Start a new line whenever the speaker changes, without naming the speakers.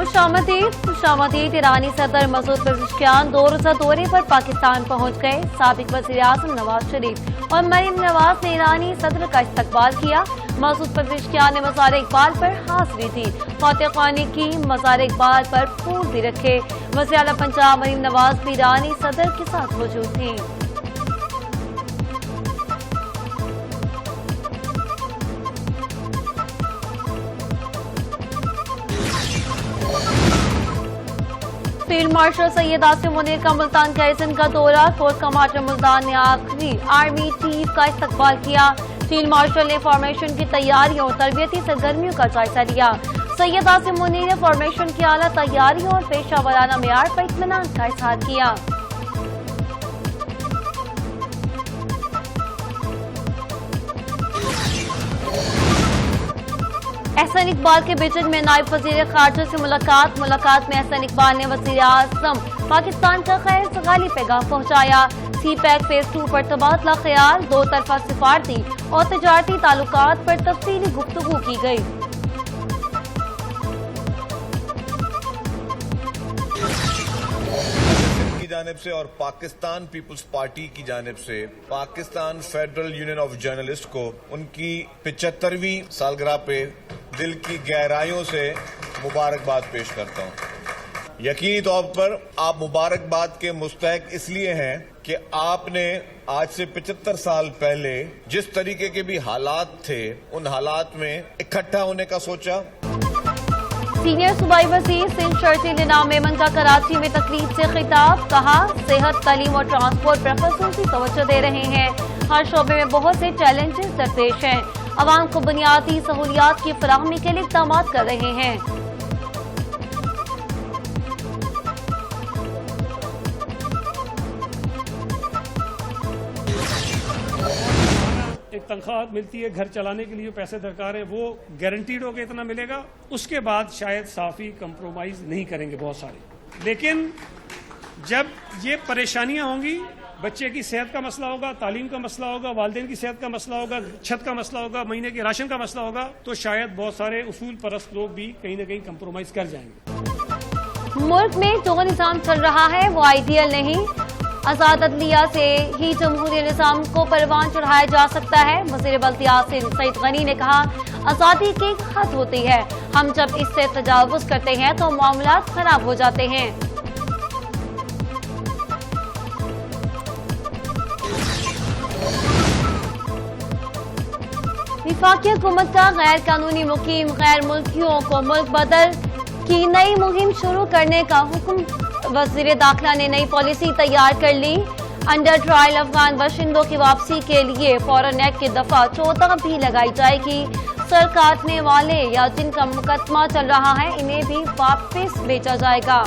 खुशामदीद ईरानी सदर मसूद पेज़ेश्कियान 2 रोज़ा दौरे पर पाकिस्तान पहुंच गए। साबिक वज़ीर-ए-आज़म नवाज शरीफ और मरीम नवाज ने ईरानी सदर का इस्तकबाल किया। मसूद पेज़ेश्कियान ने मज़ार इकबाल पर हाज़िरी दी। फातिह ख़ानी की मज़ार इकबाल पर फूल भी रखे। वज़ीर आला पंजाब मरीम नवाज भी ईरानी सदर के साथ मौजूद थी। फील्ड मार्शल सैयद आसिम मुनीर का मुल्तान गैरिसन का दौरा। कोर्ट कमांडर मुल्तान ने आखिरी आर्मी चीफ का इस्तकबाल किया। फील्ड मार्शल ने फॉर्मेशन की तैयारियों और तरबियती सरगर्मियों का जायजा लिया। सैयद आसिम मुनीर ने फॉर्मेशन की आला तैयारियों और पेशा वाराना मेयार पर इत्मीनान का इजहार किया। एहसन इकबाल के बीजिंग में नायब वजीर खारजा से मुलाकात में एहसन इकबाल ने वजीर आज़म पाकिस्तान का खैर सगाली पैगाम पहुंचाया। सी-पैक फेज 2 पर तबादला ख्याल, 2 तरफा सिफारती और तजारती ताल्लुकात पर तफसीली गुफ्तगू की गई।
की जानिब से और पाकिस्तान पीपुल्स पार्टी की जानिब से Pakistan federal union of journalist को उनकी 75वीं सालगिरह पे दिल की गहराइयों से मुबारकबाद पेश करता हूं। यकीनी तौर पर आप मुबारकबाद के मुस्तहक इसलिए हैं कि आपने आज से 75 साल पहले जिस तरीके के भी हालात थे उन हालात में इकट्ठा होने का सोचा।
सीनियर सूबाई वजीर सिंध शर्जील इनाम मेमन का कराची में तकरीब से खिताब। कहा, सेहत, तालीम और ट्रांसपोर्ट पर खसूसी तवज्जो दे रहे हैं। हर शोबे में बहुत से चैलेंजेस दरपेश हैं। अवाम को बुनियादी सहूलियात की फराहमी के लिए इक़दाम कर रहे हैं।
एक तनख्वाह मिलती है, घर चलाने के लिए पैसे दरकार है, वो गारंटीड हो के इतना मिलेगा। उसके बाद शायद साफी कंप्रोमाइज नहीं करेंगे बहुत सारे। लेकिन जब ये परेशानियां होंगी, बच्चे की सेहत का मसला होगा, तालीम का मसला होगा, वालिदैन की सेहत का मसला होगा, छत का मसला होगा, महीने के राशन का मसला होगा, तो शायद बहुत सारे उसूल परस्त लोग भी कहीं न कहीं कंप्रोमाइज कर जाएंगे।
मुल्क में जो निज़ाम चल रहा है वो आइडियल नहीं। आजाद अदलिया से ही जमहूरी निज़ाम को परवान चढ़ाया जा सकता है। वज़ीर बल्दियात सईद गनी ने कहा, आज़ादी की एक हद होती है, हम जब इससे तजावुज़ करते हैं तो मामलात खराब हो जाते हैं। वफाकी हुकूमत का गैर कानूनी मुकीम गैर मुल्कियों को मुल्क बदल की नई मुहिम शुरू करने का हुक्म। वज़ीर दाखिला ने नई पॉलिसी तैयार कर ली। अंडर ट्रायल अफगान बाशिंदों की वापसी के लिए फॉरेन एक्ट की दफा 14 भी लगाई जाएगी। सर काटने वाले या जिनका मुकदमा चल रहा है इन्हें भी वापस भेजा जाएगा।